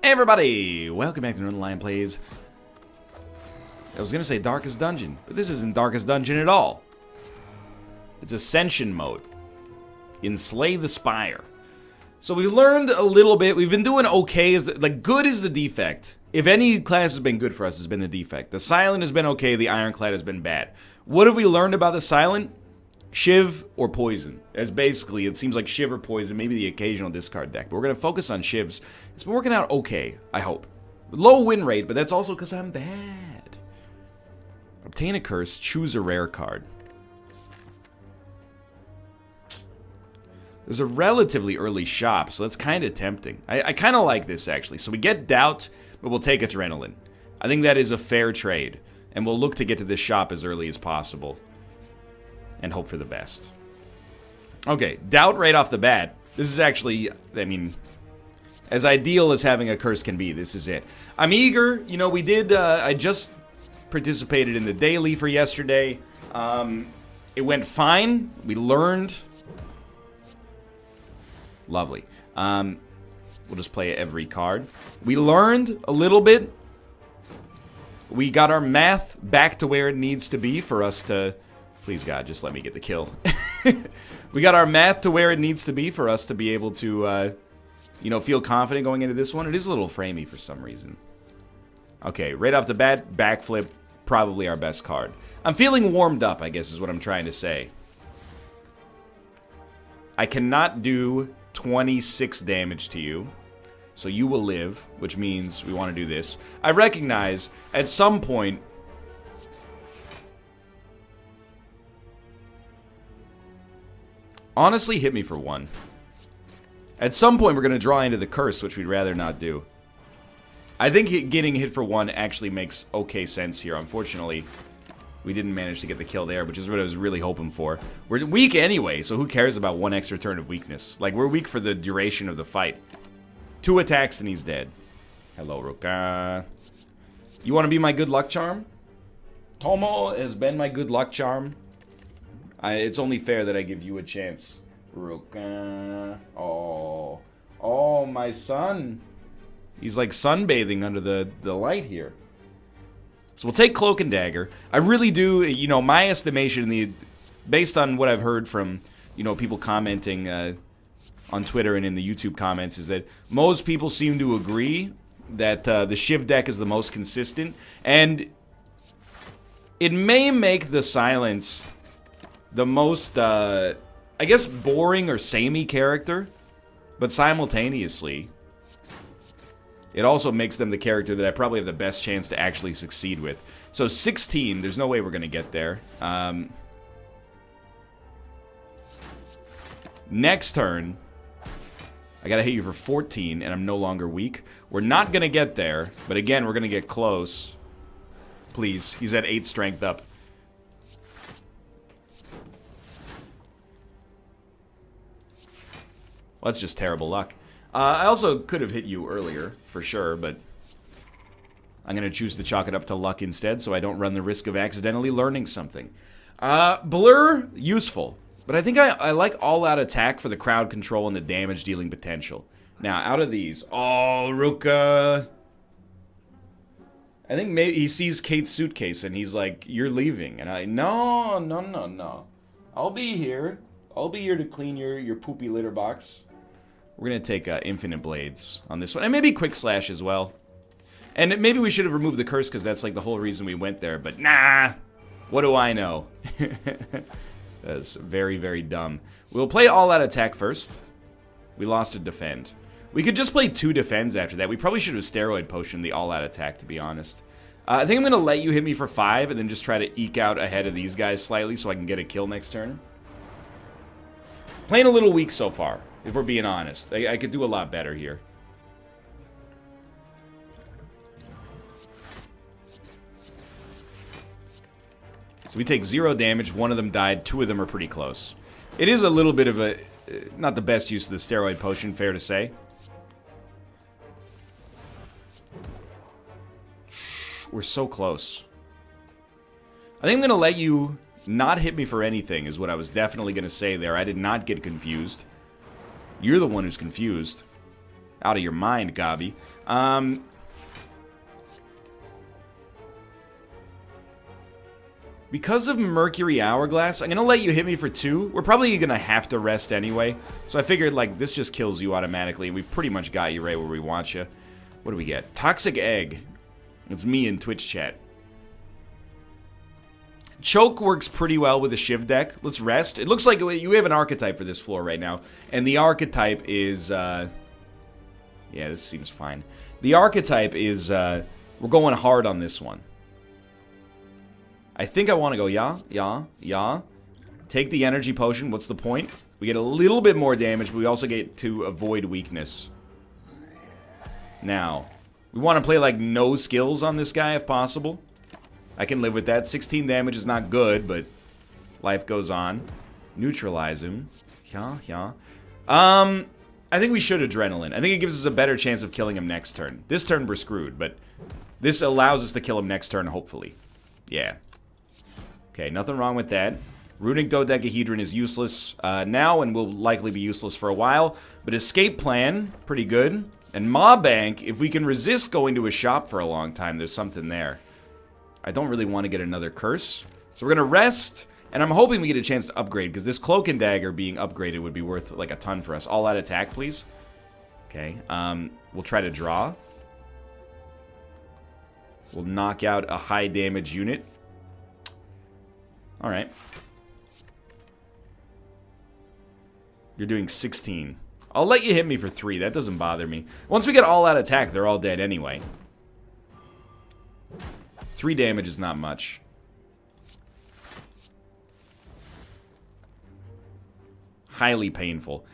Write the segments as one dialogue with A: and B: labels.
A: Hey everybody! Welcome back to Northernlion Plays. I was gonna say Darkest Dungeon, but this isn't Darkest Dungeon at all. It's Ascension mode in Slay the Spire. So we've learned a little bit. We've been doing okay. Like, good is the defect. If any class has been good for us, it's been the defect. The Silent has been okay. The Ironclad has been bad. What have we learned about the Silent? Shiv or Poison. As basically, it seems like Shiv or Poison, maybe the occasional discard deck. But we're going to focus on Shivs. It's been working out okay, I hope. Low win rate, but that's also because I'm bad. Obtain a curse, choose a rare card. There's a relatively early shop, so that's kind of tempting. I kind of like this, actually. So we get Doubt, but we'll take Adrenaline. I think that is a fair trade. And we'll look to get to this shop as early as possible. And hope for the best. Okay, Doubt right off the bat. This is actually, I mean, as ideal as having a curse can be, this is it. I'm eager. You know, we did, I just participated in the daily for yesterday. It went fine. We learned. Lovely. We'll just play every card. We learned a little bit. We got our math back to where it needs to be for us to... Please, God, just let me get the kill. We got our math to where it needs to be for us to be able to, you know, feel confident going into this one. It is a little framey for some reason. Okay, right off the bat, Backflip, probably our best card. I'm feeling warmed up, I guess is what I'm trying to say. I cannot do 26 damage to you, so you will live, which means we want to do this. I recognize, at some point... Honestly, hit me for one. At some point, we're going to draw into the curse, which we'd rather not do. I think getting hit for one actually makes okay sense here. Unfortunately, we didn't manage to get the kill there, which is what I was really hoping for. We're weak anyway, so who cares about one extra turn of weakness? Like, we're weak for the duration of the fight. 2 attacks and he's dead. Hello, Ruka. You want to be my good luck charm? Tomo has been my good luck charm. It's only fair that I give you a chance. Ruka. Oh, my son. He's like sunbathing under the light here. So we'll take Cloak and Dagger. I really do, you know, my estimation, based on what I've heard from, you know, people commenting on Twitter and in the YouTube comments, is that most people seem to agree that the Shiv deck is the most consistent. And it may make the Silence the most, I guess, boring or samey character, but simultaneously, it also makes them the character that I probably have the best chance to actually succeed with. So 16, there's no way we're going to get there. Next turn, I got to hit you for 14, and I'm no longer weak. We're not going to get there, but again, we're going to get close. Please, he's at 8 strength up. Well, that's just terrible luck. I also could have hit you earlier, for sure, but I'm going to choose to chalk it up to luck instead so I don't run the risk of accidentally learning something. Blur, useful. But I think I like all-out attack for the crowd control and the damage-dealing potential. Now, out of these... Oh, Ruka! I think maybe he sees Kate's suitcase and he's like, you're leaving. And no. I'll be here. I'll be here to clean your poopy litter box. We're going to take Infinite Blades on this one. And maybe Quick Slash as well. And maybe we should have removed the curse because that's like the whole reason we went there. But nah! What do I know? That's very, very dumb. We'll play all-out attack first. We lost a defend. We could just play 2 defends after that. We probably should have steroid potioned the all-out attack, to be honest. I think I'm going to let you hit me for 5 and then just try to eke out ahead of these guys slightly so I can get a kill next turn. Playing a little weak so far, if we're being honest. I could do a lot better here. So we take 0 damage, 1 of them died, 2 of them are pretty close. It is a little bit of a... not the best use of the steroid potion, fair to say. We're so close. I think I'm going to let you not hit me for anything, is what I was definitely going to say there. I did not get confused. You're the one who's confused. Out of your mind, Gabi. Because of Mercury Hourglass, I'm going to let you hit me for 2. We're probably going to have to rest anyway. So I figured, like, this just kills you automatically. We pretty much got you right where we want you. What do we get? Toxic Egg. It's me in Twitch chat. Choke works pretty well with the Shiv deck. Let's rest. It looks like you have an archetype for this floor right now. And the archetype is... yeah, this seems fine. The archetype is... we're going hard on this one. I think I want to go yeah. Take the energy potion. What's the point? We get a little bit more damage, but we also get to avoid weakness. Now, we want to play like no skills on this guy if possible. I can live with that. 16 damage is not good, but life goes on. Neutralize him. Yeah. I think we should Adrenaline. I think it gives us a better chance of killing him next turn. This turn we're screwed, but this allows us to kill him next turn, hopefully. Yeah. Okay, nothing wrong with that. Runic Dodecahedron is useless now and will likely be useless for a while. But Escape Plan, pretty good. And Maw Bank, if we can resist going to a shop for a long time, there's something there. I don't really want to get another curse. So we're going to rest, and I'm hoping we get a chance to upgrade, because this Cloak and Dagger being upgraded would be worth like a ton for us. All out attack, please. Okay, we'll try to draw. We'll knock out a high damage unit. Alright. You're doing 16. I'll let you hit me for 3. That doesn't bother me. Once we get all out attack, they're all dead anyway. 3 damage is not much. Highly painful.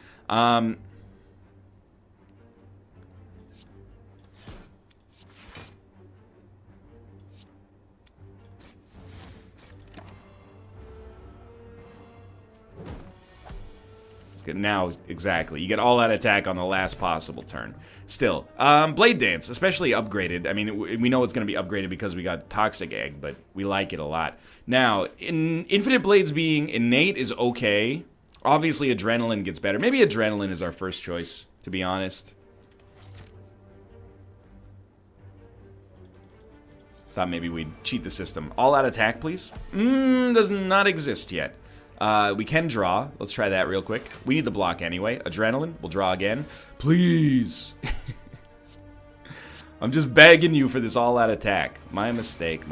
A: Now, exactly. You get all out attack on the last possible turn. Still, Blade Dance, especially upgraded. I mean, we know it's going to be upgraded because we got Toxic Egg, but we like it a lot. Now, Infinite Blades being innate is okay. Obviously, Adrenaline gets better. Maybe Adrenaline is our first choice, to be honest. Thought maybe we'd cheat the system. All out attack, please. Does not exist yet. We can draw. Let's try that real quick. We need the block anyway. Adrenaline. We'll draw again. Please. I'm just begging you for this all-out attack. My mistake.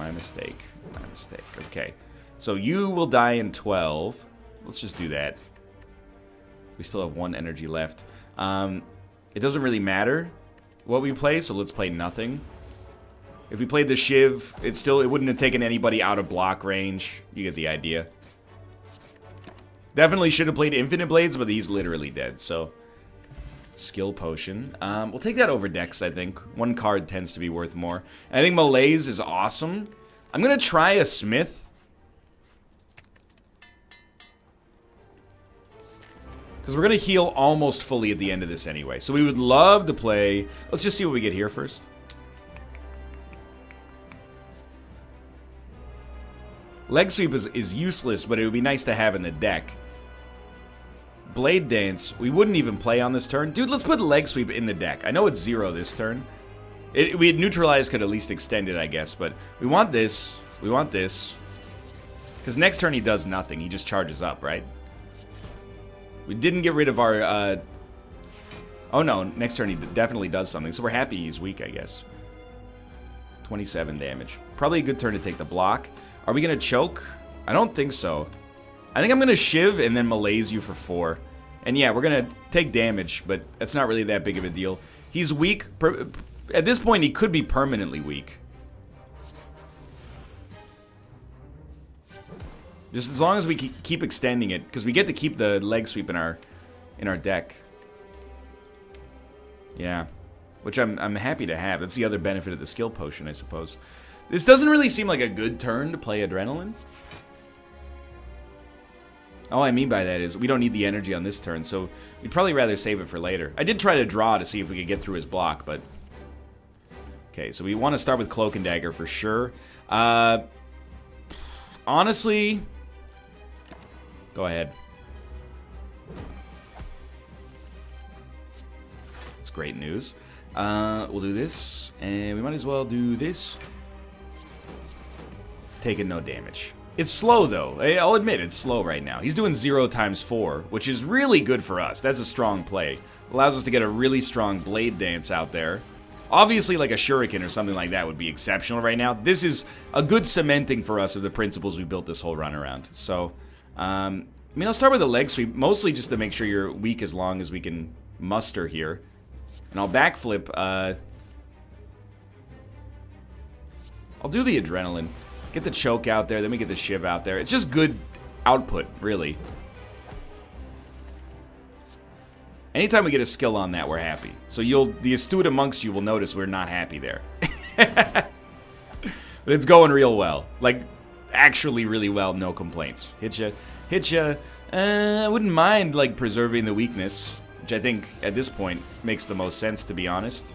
A: Okay. So you will die in 12. Let's just do that. We still have 1 energy left. It doesn't really matter what we play, so let's play nothing. If we played the Shiv, it wouldn't have taken anybody out of block range. You get the idea. Definitely should have played Infinite Blades, but he's literally dead, so... Skill Potion. We'll take that over Dex, I think. 1 card tends to be worth more. And I think Malaise is awesome. I'm gonna try a Smith. Because we're gonna heal almost fully at the end of this anyway. So we would love to play... Let's just see what we get here first. Leg Sweep is useless, but it would be nice to have in the deck. Blade Dance, we wouldn't even play on this turn. Dude, let's put Leg Sweep in the deck. I know it's 0 this turn. We had neutralized, could at least extend it, I guess. But we want this. We want this. Because next turn he does nothing. He just charges up, right? We didn't get rid of our... Oh no, next turn he definitely does something. So we're happy he's weak, I guess. 27 damage. Probably a good turn to take the block. Are we going to choke? I don't think so. I think I'm going to Shiv and then Malaise you for 4. And yeah, we're going to take damage, but that's not really that big of a deal. He's weak. At this point, he could be permanently weak. Just as long as we keep extending it, because we get to keep the Leg Sweep in our deck. Yeah. Which I'm happy to have. That's the other benefit of the Skill Potion, I suppose. This doesn't really seem like a good turn to play Adrenaline. All I mean by that is we don't need the energy on this turn, so we'd probably rather save it for later. I did try to draw to see if we could get through his block, but... Okay, so we want to start with Cloak and Dagger for sure. Honestly... Go ahead. That's great news. We'll do this, and we might as well do this. Taking no damage. It's slow, though. I'll admit, it's slow right now. He's doing 0 times 4, which is really good for us. That's a strong play. Allows us to get a really strong Blade Dance out there. Obviously, like a Shuriken or something like that would be exceptional right now. This is a good cementing for us of the principles we built this whole run around. So, I mean, I'll start with a leg sweep, mostly just to make sure you're weak as long as we can muster here. And I'll backflip, I'll do the Adrenaline. Get the choke out there, then we get the shiv out there. It's just good output, really. Anytime we get a skill on that, we're happy. So the astute amongst you will notice we're not happy there. But it's going real well. Like, actually really well, no complaints. Hit ya. I wouldn't mind, like, preserving the weakness, which I think, at this point, makes the most sense, to be honest.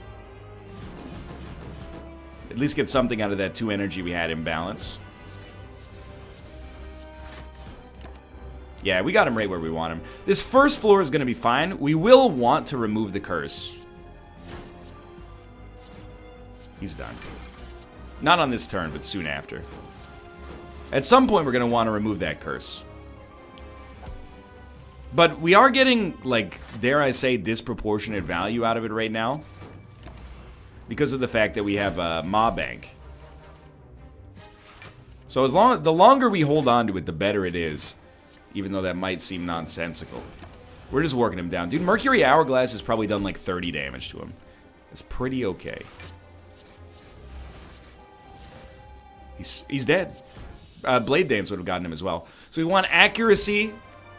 A: At least get something out of that 2 energy we had in balance. Yeah, we got him right where we want him. This first floor is going to be fine. We will want to remove the curse. He's done. Not on this turn, but soon after. At some point, we're going to want to remove that curse. But we are getting, like, dare I say, disproportionate value out of it right now. Because of the fact that we have a Maw Bank. So the longer we hold on to it, the better it is. Even though that might seem nonsensical. We're just working him down. Dude, Mercury Hourglass has probably done like 30 damage to him. It's pretty okay. He's dead. Blade Dance would have gotten him as well. So we want accuracy,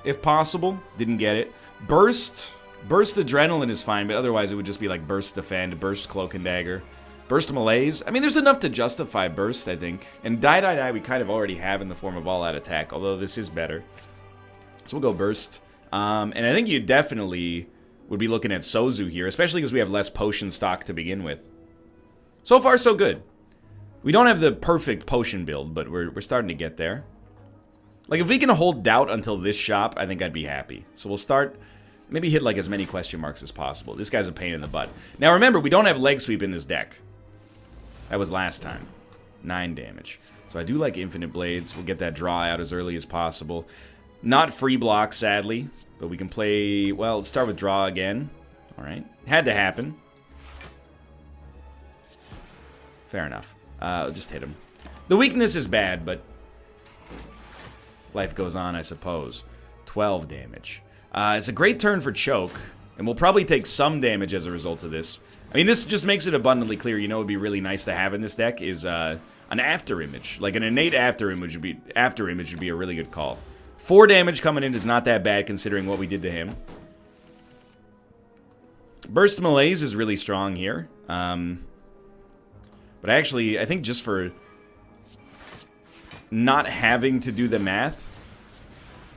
A: if possible. Didn't get it. Burst Adrenaline is fine, but otherwise it would just be like Burst Defend, Burst Cloak and Dagger, Burst Malaise. I mean, there's enough to justify Burst, I think. And Die we kind of already have in the form of All-Out Attack, although this is better. So we'll go Burst. And I think you definitely would be looking at Sozu here, especially because we have less potion stock to begin with. So far, so good. We don't have the perfect potion build, but we're starting to get there. Like, if we can hold Doubt until this shop, I think I'd be happy. So we'll start... Maybe hit like as many question marks as possible. This guy's a pain in the butt. Now remember, we don't have leg sweep in this deck. That was last time. 9 damage. So I do like infinite blades. We'll get that draw out as early as possible. Not free block, sadly. But we can play... Well, let's start with draw again. Alright. Had to happen. Fair enough. Just hit him. The weakness is bad, but... life goes on, I suppose. 12 damage. It's a great turn for choke, and we'll probably take some damage as a result of this. I mean, this just makes it abundantly clear. You know, it'd be really nice to have in this deck is an after image, like an innate after image would be a really good call. 4 damage coming in is not that bad considering what we did to him. Burst Malaise is really strong here, but actually, I think just for not having to do the math,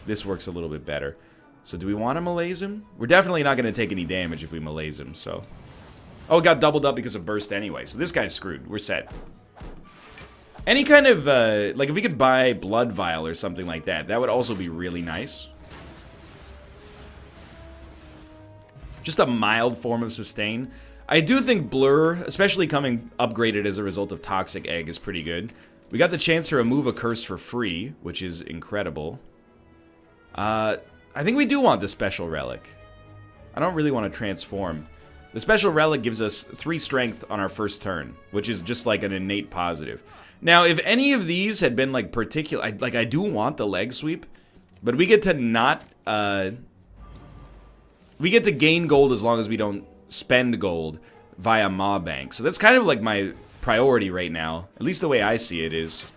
A: this works a little bit better. So do we want to malaise him? We're definitely not going to take any damage if we malaise him, so... Oh, it got doubled up because of burst anyway, so this guy's screwed. We're set. Any kind of, like if we could buy Blood Vial or something like that, that would also be really nice. Just a mild form of sustain. I do think Blur, especially coming upgraded as a result of Toxic Egg, is pretty good. We got the chance to remove a curse for free, which is incredible. I think we do want the special relic. I don't really want to transform. The special relic gives us 3 strength on our first turn, which is just like an innate positive. Now, if any of these had been like particular, I do want the leg sweep, but we get to not, we get to gain gold as long as we don't spend gold via Maw Bank. So that's kind of like my priority right now, at least the way I see it is.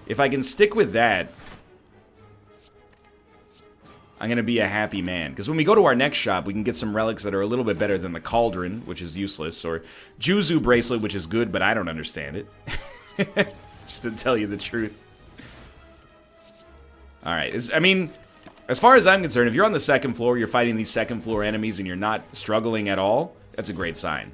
A: If I can stick with that, I'm going to be a happy man. Because when we go to our next shop, we can get some relics that are a little bit better than the Cauldron, which is useless, or Juzu Bracelet, which is good, but I don't understand it. Just to tell you the truth. Alright, I mean, as far as I'm concerned, if you're on the 2nd floor, you're fighting these 2nd floor enemies, and you're not struggling at all, that's a great sign.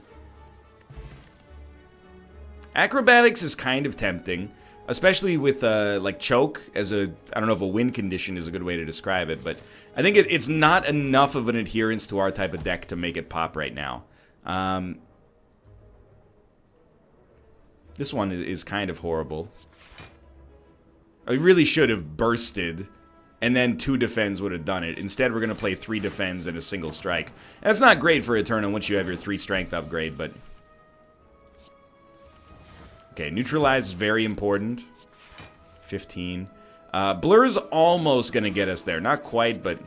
A: Acrobatics is kind of tempting. Especially with, like, choke as a... I don't know if a win condition is a good way to describe it, but I think it's not enough of an adherence to our type of deck to make it pop right now. This one is kind of horrible. I really should have bursted, and then 2 defends would have done it. Instead, we're going to play 3 defends and a single strike. That's not great for a turn on which you have your 3 strength upgrade, but... Okay, neutralize is very important. 15. Blur's almost going to get us there. Not quite, but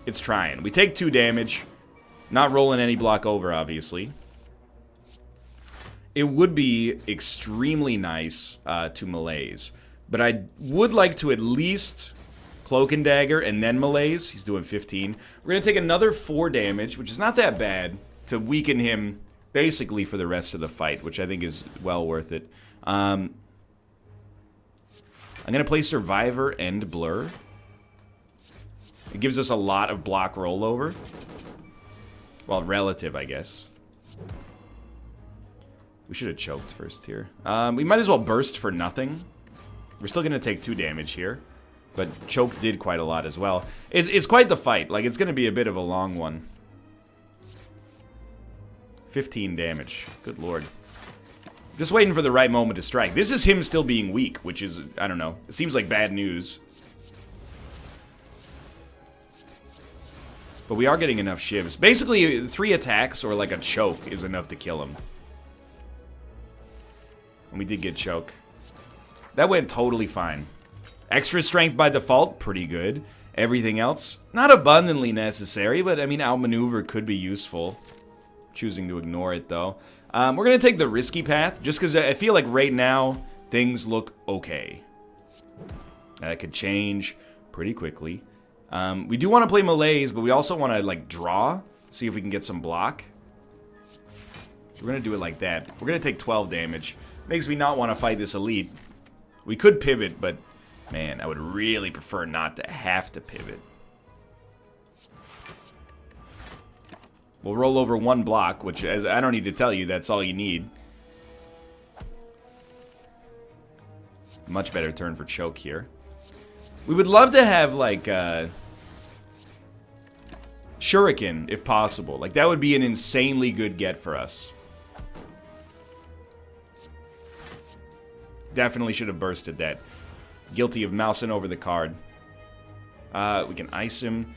A: it's trying. We take 2 damage. Not rolling any block over, obviously. It would be extremely nice to malaise. But I would like to at least Cloak and Dagger and then malaise. He's doing 15. We're going to take another 4 damage, which is not that bad, to weaken him basically for the rest of the fight, which I think is well worth it. I'm going to play Survivor and Blur. It gives us a lot of block rollover. Well, relative, I guess. We should have choked first here. We might as well burst for nothing. We're still going to take 2 damage here. But choke did quite a lot as well. It's quite the fight. Like, it's going to be a bit of a long one. 15 damage. Good lord. Just waiting for the right moment to strike. This is him still being weak, which is, I don't know. It seems like bad news. But we are getting enough shivs. Basically, 3 attacks or like a choke is enough to kill him. And we did get choke. That went totally fine. Extra strength by default, pretty good. Everything else, not abundantly necessary, but I mean, outmaneuver could be useful. Choosing to ignore it, though. We're going to take the risky path, just because I feel like right now, things look okay. That could change pretty quickly. We do want to play malaise, but we also want to, like, draw, see if we can get some block. So we're going to do it like that. We're going to take 12 damage. Makes me not want to fight this elite. We could pivot, but, man, I would really prefer not to have to pivot. We'll roll over 1 block, which, as I don't need to tell you, that's all you need. Much better turn for choke here. We would love to have, like, Shuriken, if possible. Like, that would be an insanely good get for us. Definitely should have bursted that. Guilty of mousing over the card. We can ice him.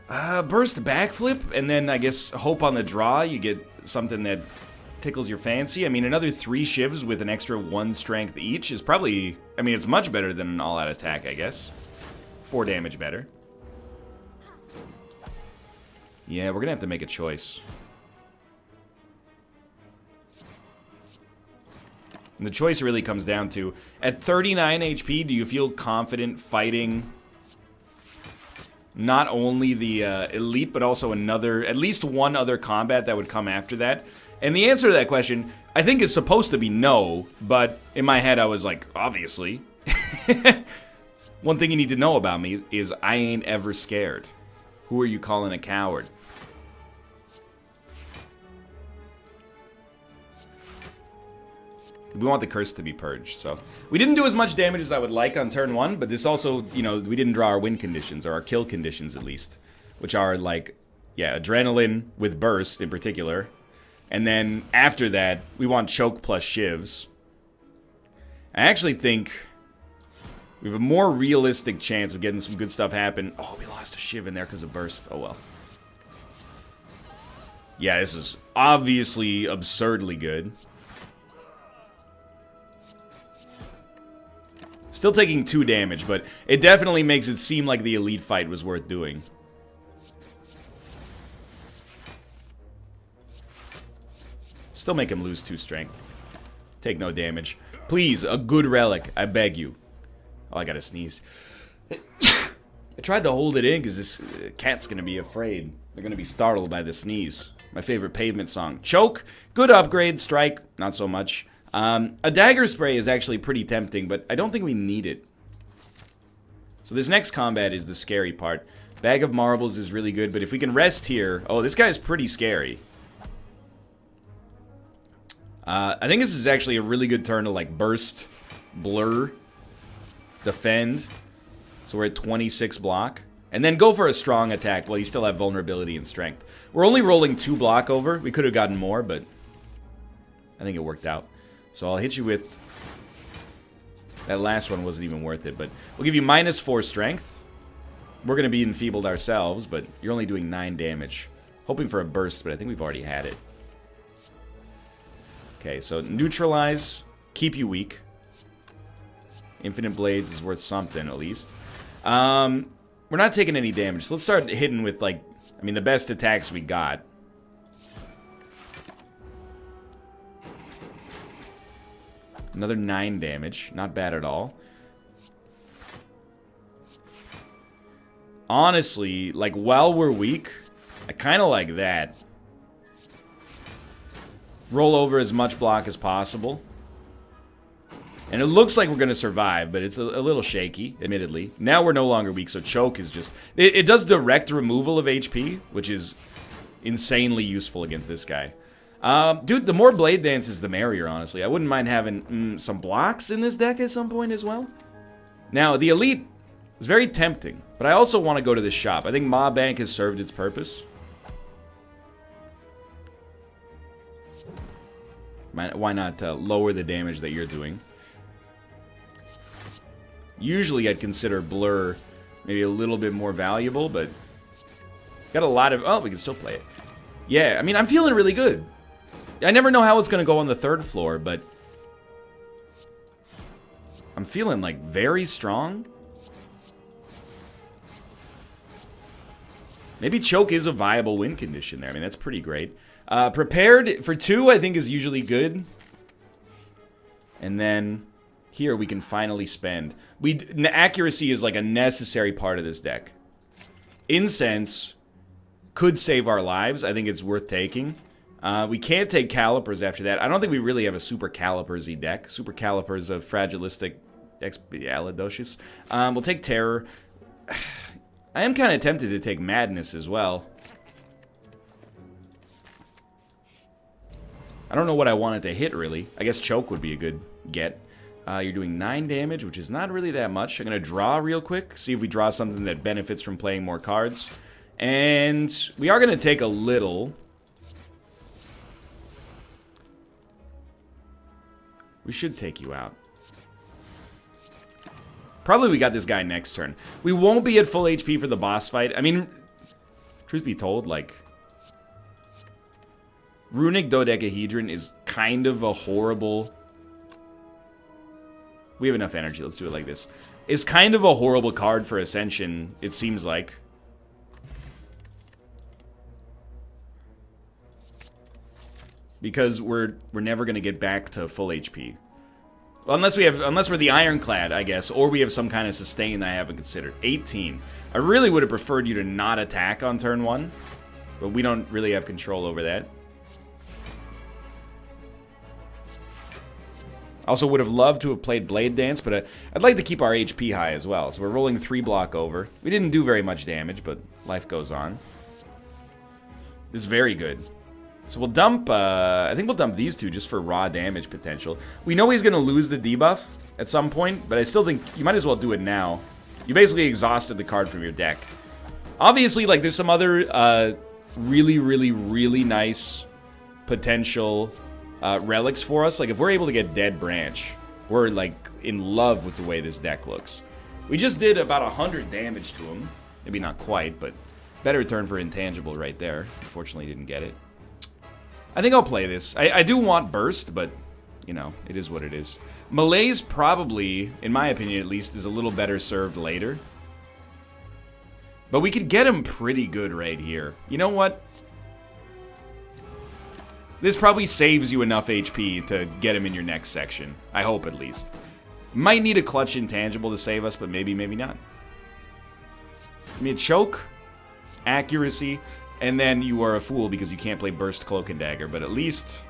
A: Burst backflip, and then I guess hope on the draw you get something that tickles your fancy. I mean, another 3 shivs with an extra 1 strength each is probably... I mean, it's much better than an all-out attack, I guess. 4 damage better. Yeah, we're gonna have to make a choice. And the choice really comes down to, at 39 HP, do you feel confident fighting not only the elite, but also another, at least one other combat that would come after that? And the answer to that question, I think, is supposed to be no, but in my head I was like, obviously. One thing you need to know about me is I ain't ever scared. Who are you calling a coward? We want the curse to be purged, so... We didn't do as much damage as I would like on turn 1, but this also, you know, we didn't draw our win conditions, or our kill conditions at least. Which are, like, yeah, adrenaline with burst in particular. And then, after that, we want choke plus shivs. I actually think we have a more realistic chance of getting some good stuff happen. Oh, we lost a shiv in there because of burst. Oh, well. Yeah, this is obviously absurdly good. Still taking 2 damage, but it definitely makes it seem like the elite fight was worth doing. Still make him lose 2 strength. Take no damage. Please, a good relic, I beg you. Oh, I gotta sneeze. I tried to hold it in because this cat's gonna be afraid. They're gonna be startled by the sneeze. My favorite Pavement song. Choke, good upgrade. Strike, not so much. A dagger spray is actually pretty tempting, but I don't think we need it. So this next combat is the scary part. Bag of Marbles is really good, but if we can rest here... Oh, this guy's pretty scary. I think this is actually a really good turn to, like, burst blur, defend. So we're at 26 block. And then go for a strong attack while you still have vulnerability and strength. We're only rolling 2 block over. We could have gotten more, but I think it worked out. So I'll hit you with... That last one wasn't even worth it, but we'll give you -4 strength. We're going to be enfeebled ourselves, but you're only doing 9 damage. Hoping for a burst, but I think we've already had it. Okay, so neutralize, keep you weak. Infinite Blades is worth something, at least. We're not taking any damage, so let's start hitting with, like, I mean, the best attacks we got. Another 9 damage. Not bad at all. Honestly, like, while we're weak, I kind of like that. Roll over as much block as possible. And it looks like we're going to survive, but it's a little shaky, admittedly. Now we're no longer weak, so choke is just... It does direct removal of HP, which is insanely useful against this guy. Dude, the more Blade Dances, the merrier, honestly. I wouldn't mind having some blocks in this deck at some point as well. Now, the Elite is very tempting, but I also want to go to this shop. I think Maw Bank has served its purpose. Why not lower the damage that you're doing? Usually I'd consider Blur maybe a little bit more valuable, but got a lot of... Oh, we can still play it. Yeah, I mean, I'm feeling really good. I never know how it's going to go on the 3rd floor, but I'm feeling, like, very strong. Maybe choke is a viable win condition there. I mean, that's pretty great. Prepared for 2, I think, is usually good. And then... Here we can finally spend. Accuracy is like a necessary part of this deck. Incense could save our lives. I think it's worth taking. We can't take Calipers after that. I don't think we really have a Super Calipers-y deck. Super Calipers of Fragilistic Expialidocious. We'll take Terror. I am kind of tempted to take Madness as well. I don't know what I wanted to hit, really. I guess Choke would be a good get. You're doing 9 damage, which is not really that much. I'm going to draw real quick, see if we draw something that benefits from playing more cards. And we are going to take a little. We should take you out. Probably we got this guy next turn. We won't be at full HP for the boss fight. I mean, truth be told, like... Runic Dodecahedron is kind of a horrible... We have enough energy. Let's do it like this. It's kind of a horrible card for Ascension, it seems like. Because we're never going to get back to full HP. Well, unless we're the Ironclad, I guess, or we have some kind of sustain that I haven't considered. 18. I really would have preferred you to not attack on turn 1, but we don't really have control over that. Also would have loved to have played Blade Dance, but I'd like to keep our HP high as well. So we're rolling 3 block over. We didn't do very much damage, but life goes on. This is very good. So we'll dump, I think we'll dump these 2 just for raw damage potential. We know he's going to lose the debuff at some point, but I still think you might as well do it now. You basically exhausted the card from your deck. Obviously, like, there's some other really, really, really nice potential... relics for us. Like, if we're able to get Dead Branch, we're, like, in love with the way this deck looks. We just did about 100 damage to him. Maybe not quite, but better turn for Intangible right there. Unfortunately, didn't get it. I think I'll play this. I do want Burst, but, you know, it is what it is. Malaise probably, in my opinion at least, is a little better served later. But we could get him pretty good right here. You know what? This probably saves you enough HP to get him in your next section. I hope, at least. Might need a clutch Intangible to save us, but maybe, maybe not. I mean, Choke, Accuracy, and then you are a fool because you can't play Burst, Cloak, and Dagger, but at least...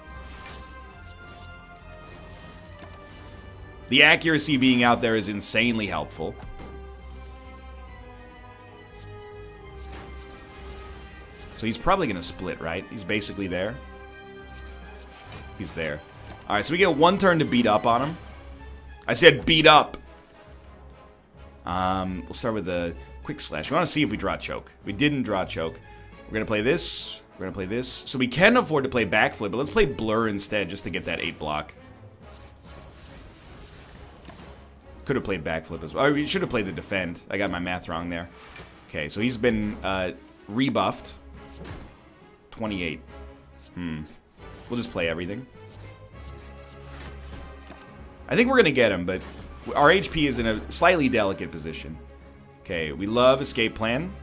A: the Accuracy being out there is insanely helpful. So he's probably going to split, right? He's basically there. He's there. Alright, so we get 1 turn to beat up on him. I said beat up. We'll start with the quick slash. We want to see if we draw choke. We didn't draw choke. We're going to play this. We're going to play this. So we can afford to play backflip, but let's play blur instead just to get that 8 block. Could have played backflip as well. Or we should have played the defend. I got my math wrong there. Okay, so he's been rebuffed. 28. We'll just play everything. I think we're going to get him, but our HP is in a slightly delicate position. Okay, we love escape plan.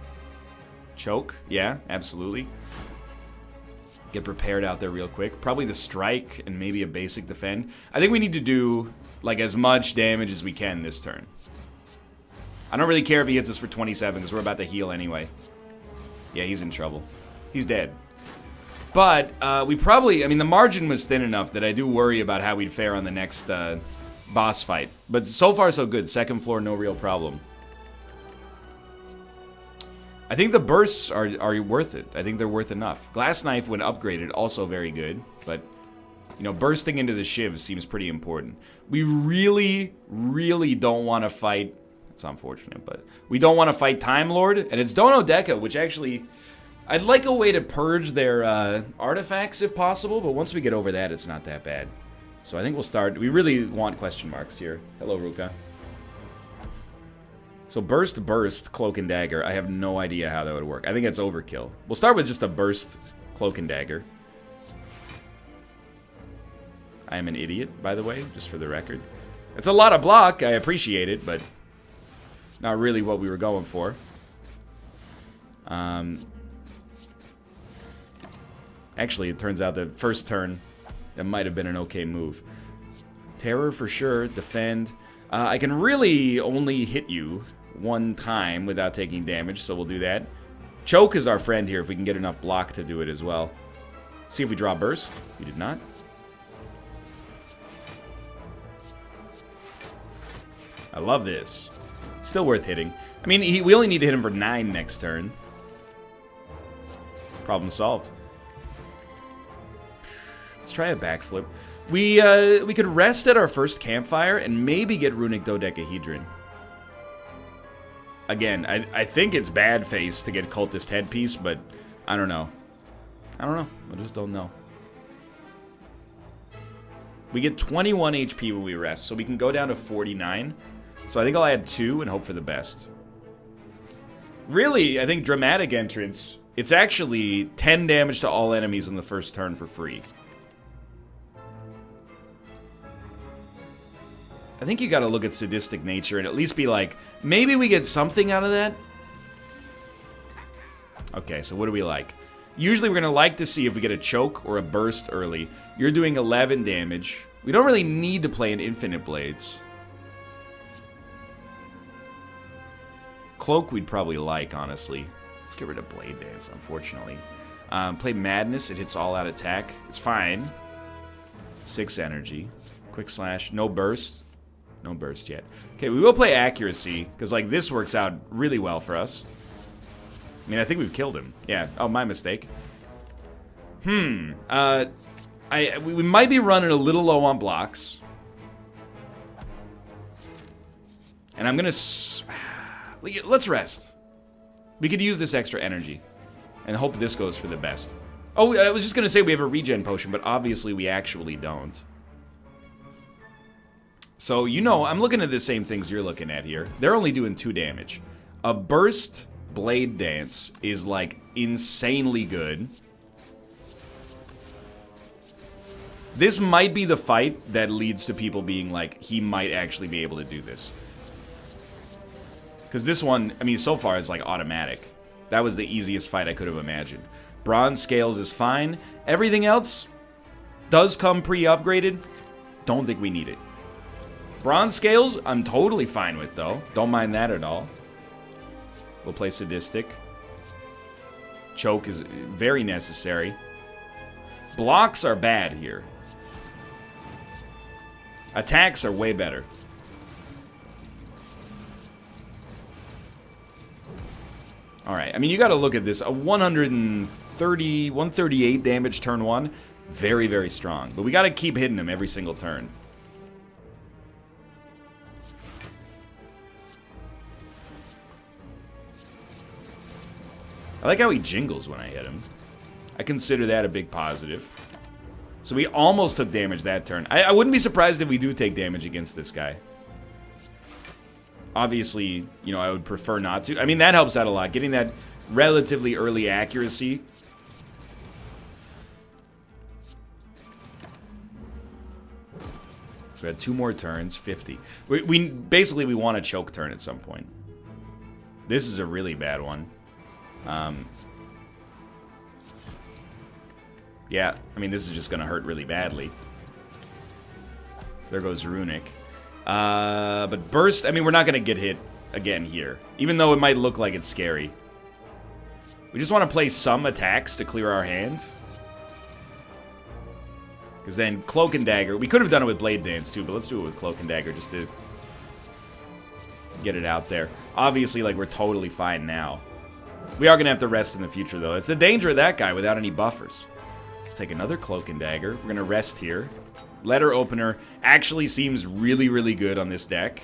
A: Choke, yeah, absolutely. Get prepared out there real quick. Probably the strike and maybe a basic defend. I think we need to do like as much damage as we can this turn. I don't really care if he hits us for 27 because we're about to heal anyway. Yeah, he's in trouble. He's dead. But we probably, I mean, the margin was thin enough that I do worry about how we'd fare on the next boss fight. But so far so good. Second floor, no real problem. I think the bursts are worth it. I think they're worth enough. Glass Knife, when upgraded, also very good. But, you know, bursting into the shiv seems pretty important. We really, really don't want to fight... It's unfortunate, but... We don't want to fight Time Lord, and it's Dono Deca, which actually... I'd like a way to purge their artifacts if possible, but once we get over that, it's not that bad. So I think we'll start... We really want question marks here. Hello, Ruka. So burst, cloak and dagger. I have no idea how that would work. I think that's overkill. We'll start with just a burst, cloak and dagger. I am an idiot, by the way, just for the record. It's a lot of block. I appreciate it, but not really what we were going for. Actually, it turns out that first turn, that might have been an okay move. Terror for sure. Defend. I can really only hit you one time without taking damage, so we'll do that. Choke is our friend here if we can get enough block to do it as well. See if we draw burst. We did not. I love this. Still worth hitting. I mean, we only need to hit him for 9 next turn. Problem solved. Let's try a backflip. We could rest at our first campfire and maybe get Runic Dodecahedron. Again, I think it's bad face to get Cultist Headpiece, but I don't know. I just don't know. We get 21 HP when we rest, so we can go down to 49. So I think I'll add 2 and hope for the best. Really, I think Dramatic Entrance, it's actually 10 damage to all enemies on the first turn for free. I think you gotta look at Sadistic Nature and at least be like, maybe we get something out of that? Okay, so what do we like? Usually we're gonna like to see if we get a choke or a burst early. You're doing 11 damage. We don't really need to play an Infinite Blades. Cloak we'd probably like, honestly. Let's get rid of Blade Dance, unfortunately. Play Madness, it hits all out attack. It's fine. 6 energy. Quick slash, no burst. No burst yet. Okay, we will play Accuracy, because, like, this works out really well for us. I mean, I think we've killed him. Yeah, oh, my mistake. We might be running a little low on blocks. And I'm gonna... Let's rest. We could use this extra energy. And hope this goes for the best. Oh, I was just gonna say we have a regen potion, but obviously we actually don't. So, you know, I'm looking at the same things you're looking at here. They're only doing 2 damage. A burst Blade Dance is, like, insanely good. This might be the fight that leads to people being like, he might actually be able to do this. Because this one, I mean, so far is, like, automatic. That was the easiest fight I could have imagined. Bronze Scales is fine. Everything else does come pre-upgraded. Don't think we need it. Bronze Scales, I'm totally fine with, though. Don't mind that at all. We'll play Sadistic. Choke is very necessary. Blocks are bad here. Attacks are way better. Alright, I mean, you gotta look at this. A 138 damage turn 1. Very, very strong. But we gotta keep hitting him every single turn. I like how he jingles when I hit him. I consider that a big positive. So we almost took damage that turn. I wouldn't be surprised if we do take damage against this guy. Obviously, you know, I would prefer not to. I mean, that helps out a lot. Getting that relatively early accuracy. So we had 2 more turns, 50. We basically, we want a choke turn at some point. This is a really bad one. Yeah, I mean, this is just going to hurt really badly. There goes Runic. But Burst, I mean, we're not going to get hit again here. Even though it might look like it's scary. We just want to play some attacks to clear our hand. Because then Cloak and Dagger, we could have done it with Blade Dance too, but let's do it with Cloak and Dagger just to get it out there. Obviously, like, we're totally fine now. We are going to have to rest in the future, though. It's the danger of that guy without any buffers. Take another Cloak and Dagger. We're going to rest here. Letter Opener actually seems really, really good on this deck.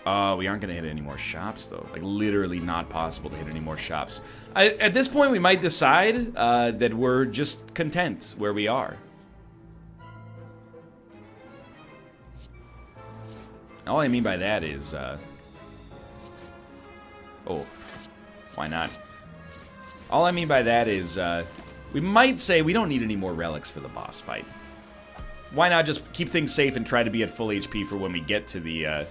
A: We aren't going to hit any more shops, though. Like, literally not possible to hit any more shops. At this point, we might decide that we're just content where we are. All I mean by that is... oh, why not? All I mean by that is, we might say we don't need any more relics for the boss fight. Why not just keep things safe and try to be at full HP for when we get to the,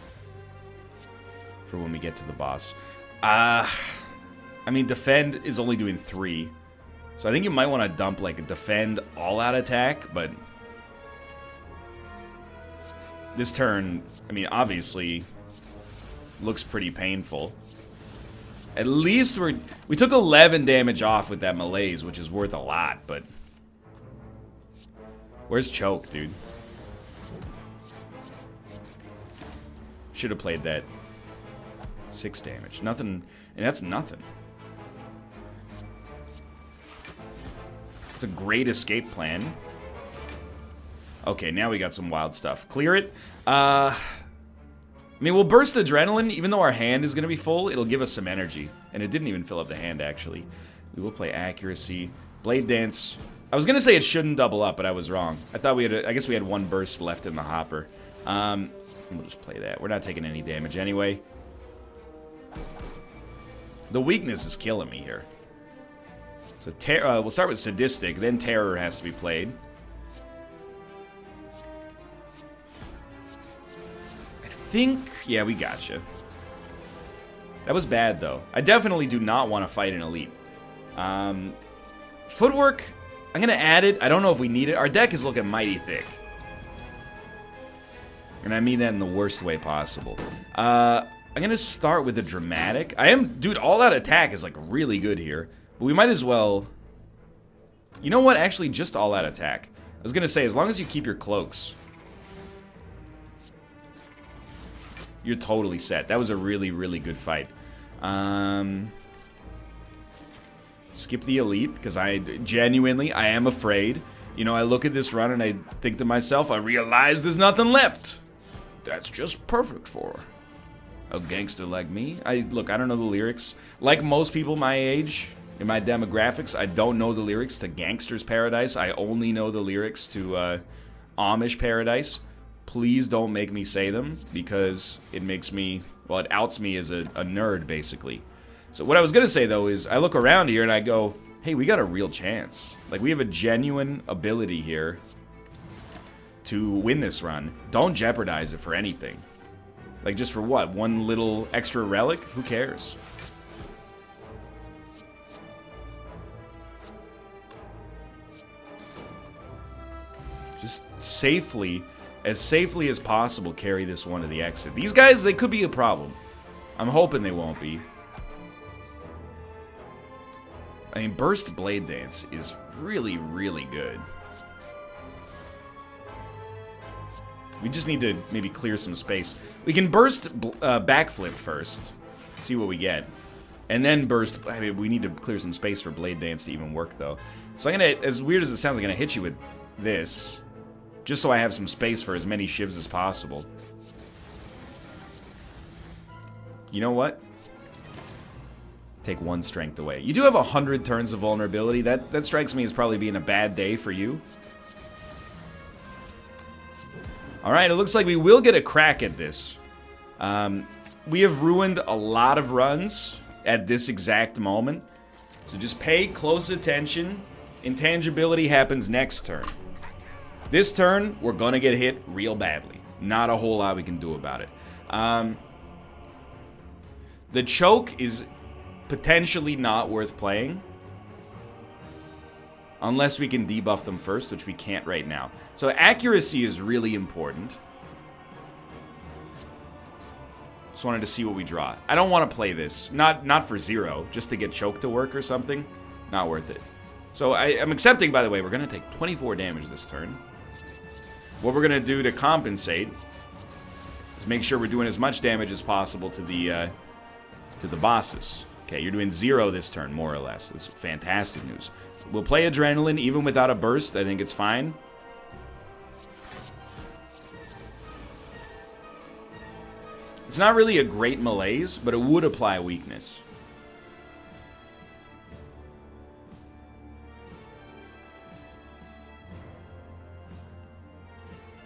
A: boss? I mean, defend is only doing 3. So I think you might want to dump, like, a defend all-out attack, but... this turn, I mean, obviously, looks pretty painful. At least we took 11 damage off with that malaise, which is worth a lot, but... where's Choke, dude? Should have played that. 6 damage. Nothing, and that's nothing. It's a great escape plan. Okay, now we got some wild stuff. Clear it. I mean, we'll burst Adrenaline, even though our hand is going to be full, it'll give us some energy. And it didn't even fill up the hand, actually. We will play Accuracy. Blade Dance. I was going to say it shouldn't double up, but I was wrong. I thought we had, I guess we had 1 burst left in the hopper. We'll just play that. We're not taking any damage anyway. The weakness is killing me here. So, we'll start with Sadistic, then Terror has to be played. Yeah, we gotcha. That was bad, though. I definitely do not want to fight an elite. Footwork, I'm going to add it. I don't know if we need it. Our deck is looking mighty thick. And I mean that in the worst way possible. I'm going to start with a dramatic. Dude, all-out attack is, like, really good here. But we might as well... you know what? Actually, just all-out attack. I was going to say, as long as you keep your cloaks... you're totally set. That was a really, really good fight. Skip the elite, because I am afraid. You know, I look at this run and I think to myself, I realize there's nothing left. That's just perfect for a gangster like me. Look, I don't know the lyrics. Like most people my age, in my demographics, I don't know the lyrics to Gangster's Paradise. I only know the lyrics to Amish Paradise. Please don't make me say them, because it makes me, well, it outs me as a nerd, basically. So what I was going to say, though, is I look around here and I go, hey, we got a real chance. Like, we have a genuine ability here to win this run. Don't jeopardize it for anything. Like, just for what? 1 little extra relic? Who cares? Just safely... as safely as possible, carry this one to the exit. These guys, they could be a problem. I'm hoping they won't be. I mean, Burst Blade Dance is really, really good. We just need to maybe clear some space. We can Burst Backflip first. See what we get. And then Burst... I mean, we need to clear some space for Blade Dance to even work, though. So I'm gonna... as weird as it sounds, I'm gonna hit you with this. Just so I have some space for as many shivs as possible. You know what? Take 1 strength away. You do have 100 turns of vulnerability. That strikes me as probably being a bad day for you. Alright, it looks like we will get a crack at this. We have ruined a lot of runs at this exact moment. So just pay close attention. Intangibility happens next turn. This turn, we're gonna get hit real badly. Not a whole lot we can do about it. The choke is potentially not worth playing. Unless we can debuff them first, which we can't right now. So accuracy is really important. Just wanted to see what we draw. I don't want to play this. Not for 0, just to get choke to work or something. Not worth it. So I'm accepting, by the way, we're going to take 24 damage this turn. What we're going to do to compensate is make sure we're doing as much damage as possible to the bosses. Okay, you're doing 0 this turn, more or less. That's fantastic news. We'll play Adrenaline even without a burst. I think it's fine. It's not really a great malaise, but it would apply weakness.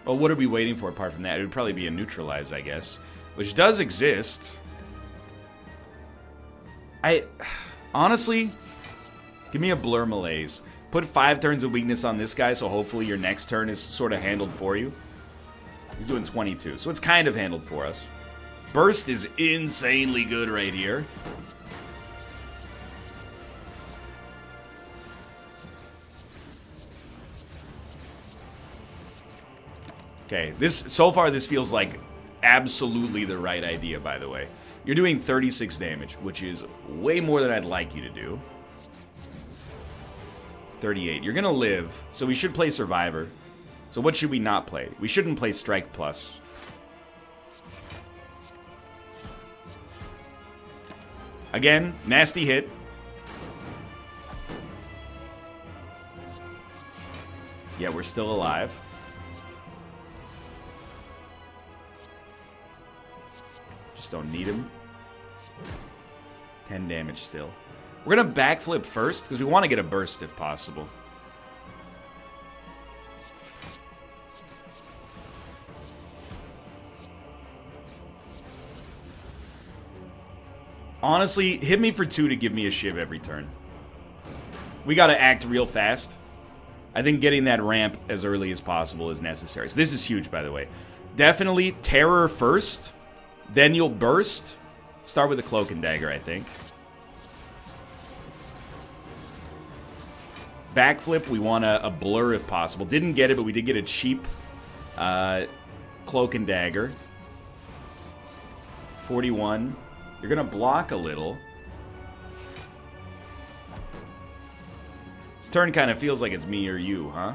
A: Well, what are we waiting for apart from that? It would probably be a neutralize, I guess. Which does exist. Honestly, give me a blur malaise. Put 5 turns of weakness on this guy, so hopefully your next turn is sort of handled for you. He's doing 22, so it's kind of handled for us. Burst is insanely good right here. Okay, so far this feels like absolutely the right idea, by the way. You're doing 36 damage, which is way more than I'd like you to do. 38. You're gonna live, so we should play Survivor. So what should we not play? We shouldn't play Strike Plus. Again, nasty hit. Yeah, we're still alive. Just don't need him. 10 damage still. We're gonna backflip first, because we want to get a burst if possible. Honestly, hit me for 2 to give me a shiv every turn. We gotta act real fast. I think getting that ramp as early as possible is necessary. So this is huge, by the way. Definitely terror first, then you'll burst. Start with a cloak and dagger, I think. Backflip, we want a blur if possible. Didn't get it, but we did get a cheap cloak and dagger. 41. You're gonna block a little. This turn kind of feels like it's me or you, huh?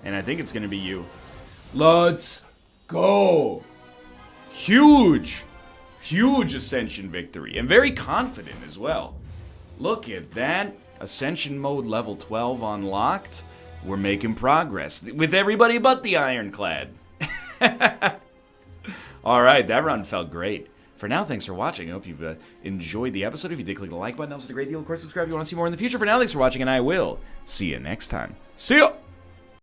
A: And I think it's gonna be you. Let's go! Huge! Huge Ascension victory. And very confident as well. Look at that. Ascension mode level 12 unlocked. We're making progress. With everybody but the Ironclad. Alright, that run felt great. For now, thanks for watching. I hope you've enjoyed the episode. If you did, click the like button. It helps a great deal. Of course, subscribe if you want to see more in the future. For now, thanks for watching, and I will see you next time. See ya!